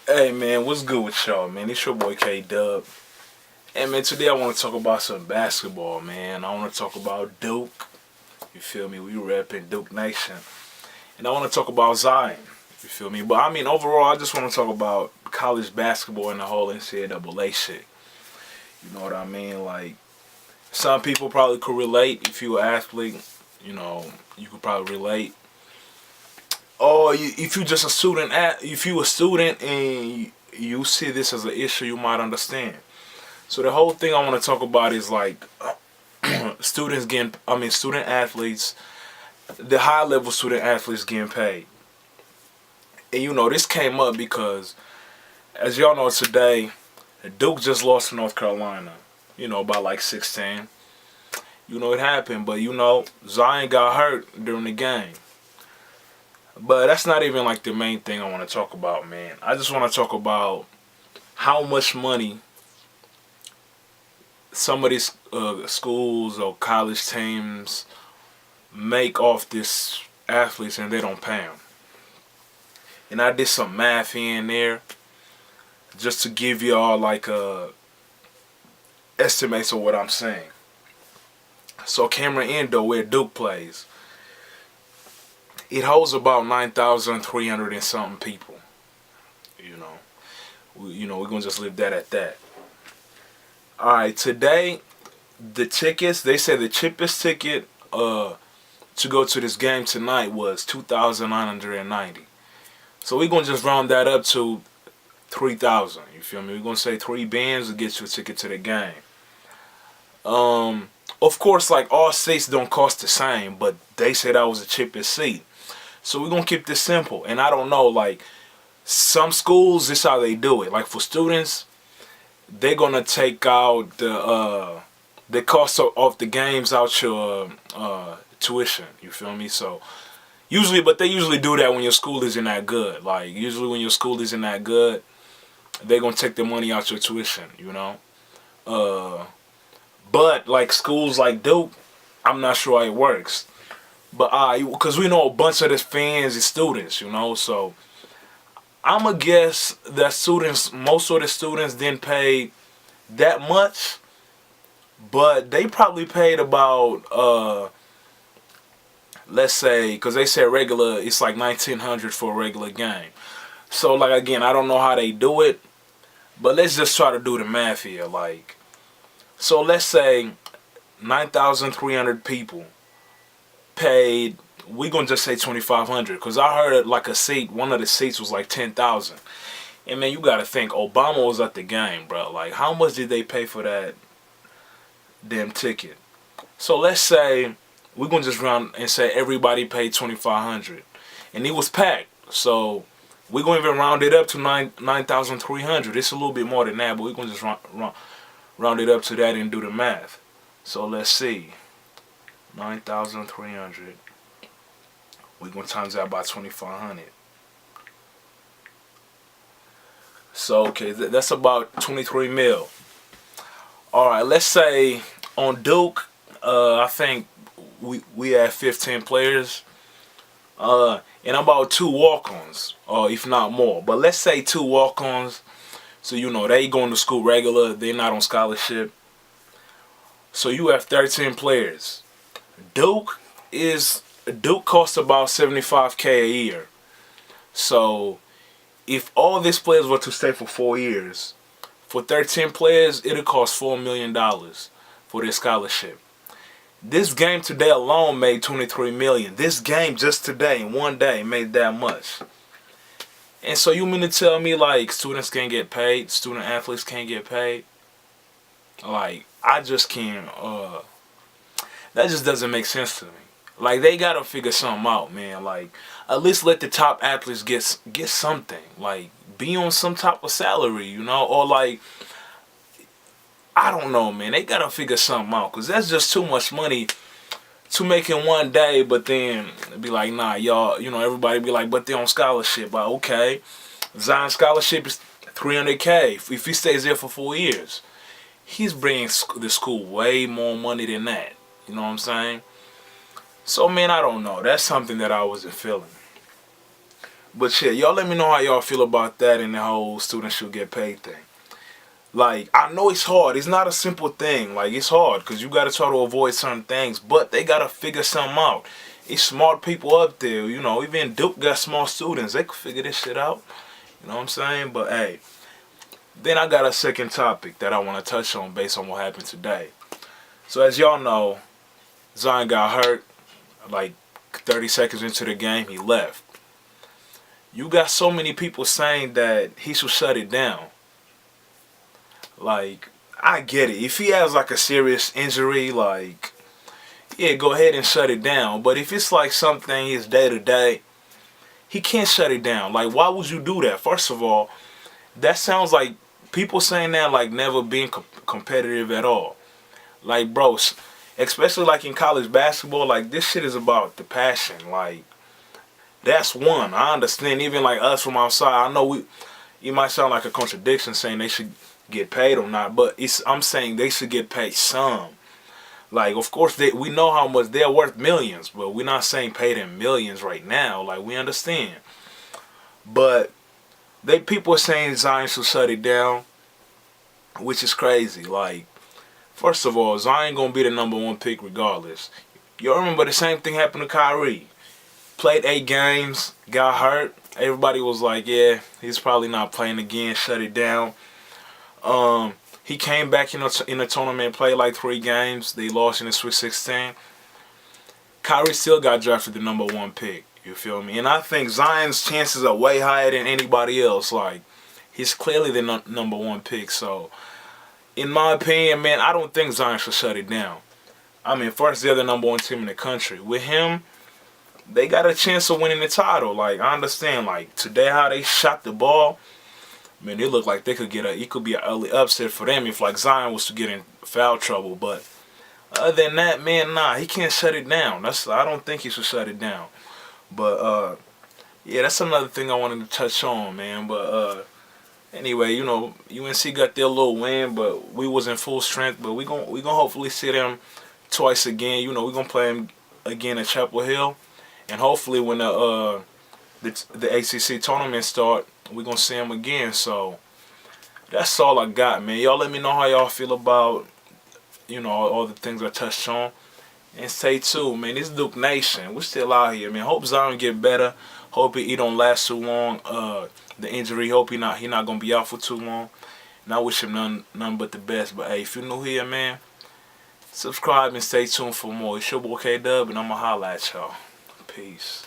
Hey man, what's good with y'all, man? It's your boy K Dub. And man, today I want to talk about some basketball, man. I want to talk about Duke. You feel me? We repping Duke Nation. And I want to talk about Zion. You feel me? But I mean, overall, I just want to talk about college basketball and the whole NCAA shit. You know what I mean? Like, some people probably could relate if you an athlete. You know, you could probably relate. Or if you just a student, if you a student and you see this as an issue, you might understand. So the whole thing I want to talk about is like student athletes, the high level student athletes getting paid. And you know, this came up because, as y'all know today, Duke just lost to North Carolina, you know, by like 16. You know, it happened, but you know, Zion got hurt during the game. But that's not even like the main thing I want to talk about, man. I just want to talk about how much money some of these schools or college teams make off this athletes and they don't pay them. And I did some math here and there just to give y'all like estimates of what I'm saying. So Cameron Endo, where Duke plays, it holds about 9,300 and something people. We're gonna just leave that at that. All right, today the tickets, they say the cheapest ticket to go to this game tonight was 2,990. So we're gonna just round that up to 3,000. You feel me? We're gonna say 3 bands to get you a ticket to the game. Of course, like all seats don't cost the same, but they said that was the cheapest seat. So we're gonna keep this simple. And I don't know, like some schools, this is how they do it. Like for students, they're gonna take out the cost of the games out your tuition. You feel me? So but they usually do that when your school isn't that good. Like usually when your school isn't that good, they're gonna take the money out your tuition. You know. But like schools like Duke, I'm not sure how it works. But because we know a bunch of the fans is students, you know, so I'ma guess that most of the students didn't pay that much, but they probably paid about let's say, because they said regular, it's like 1,900 for a regular game. So like again, I don't know how they do it, but let's just try to do the math here. Like, so let's say 9,300 people paid, we gonna just say 2,500, because I heard like one of the seats was like 10,000. And man, you gotta think, Obama was at the game, bro. Like, how much did they pay for that damn ticket? So let's say we're gonna just round and say everybody paid 2,500, and it was packed. So we're gonna even round it up to 9,300. It's a little bit more than that, but we're gonna just round it up to that and do the math. So let's see. 9,300. We're going to times that by 2,500. So, okay, that's about 23 mil. Alright, let's say on Duke, I think we had 15 players. And about 2 walk-ons, if not more. But let's say 2 walk-ons. So, you know, they going to school regular. They're not on scholarship. So you have 13 players. Duke costs about $75K a year. So if all these players were to stay for 4 years, for 13 players, it'll cost $4 million for their scholarship. This game today alone made $23 million. This game just today, in one day, made that much. And so you mean to tell me like students can't get paid, student athletes can't get paid? Like, I just can't, that just doesn't make sense to me. Like, they gotta figure something out, man. Like, at least let the top athletes get something. Like, be on some type of salary, you know? Or like, I don't know, man. They gotta figure something out, because that's just too much money to make in one day. But then be like, nah, y'all, you know, everybody be like, but they're on scholarship. Like, okay, Zion scholarship is $300K if he stays there for 4 years. He's bringing the school way more money than that. You know what I'm saying? So, man, I don't know. That's something that I wasn't feeling. But shit, y'all let me know how y'all feel about that and the whole students should get paid thing. Like, I know it's hard. It's not a simple thing. Like, it's hard because you got to try to avoid certain things. But they got to figure something out. It's smart people up there. You know, even Duke got smart students. They could figure this shit out. You know what I'm saying? But, hey. Then I got a second topic that I want to touch on based on what happened today. So, as y'all know, Zion got hurt. Like, 30 seconds into the game, he left. You got so many people saying that he should shut it down. Like, I get it. If he has like a serious injury, like, yeah, go ahead and shut it down. But if it's like something is day to day, he can't shut it down. Like, why would you do that? First of all, that sounds like people saying that like never being competitive at all. Like, bro, especially like in college basketball, like this shit is about the passion. Like, that's one. I understand. Even like us from outside, I know it might sound like a contradiction saying they should get paid or not, but I'm saying they should get paid some. Like, of course, we know how much they're worth, millions, but we're not saying pay them millions right now. Like, we understand. But people are saying Zion should shut it down, which is crazy. Like, first of all, Zion gonna be the #1 pick regardless. You remember the same thing happened to Kyrie. Played 8 games, got hurt. Everybody was like, yeah, he's probably not playing again, shut it down. He came back in a tournament, played like 3 games. They lost in the Sweet 16. Kyrie still got drafted the #1 pick. You feel me? And I think Zion's chances are way higher than anybody else. Like, he's clearly the #1 pick. So, in my opinion, man, I don't think Zion should shut it down. I mean, first, they're the #1 team in the country. With him, they got a chance of winning the title. Like, I understand, like, today how they shot the ball, man, it looked like they could it could be an early upset for them if, like, Zion was to get in foul trouble. But other than that, man, nah, he can't shut it down. I don't think he should shut it down. But, yeah, that's another thing I wanted to touch on, man. But, anyway, you know, UNC got their little win, but we was in full strength. But we gonna hopefully see them twice again. You know, we gonna play them again at Chapel Hill. And hopefully when the ACC tournament start, we're going to see them again. So that's all I got, man. Y'all let me know how y'all feel about, you know, all the things I touched on. And stay tuned, man. This is Duke Nation. We're still out here, man. Hope Zion get better. Hope he don't last too long. The injury, hope he not going to be out for too long. And I wish him none but the best. But, hey, if you're new here, man, subscribe and stay tuned for more. It's your boy K-Dub, and I'm going to holla at y'all. Peace.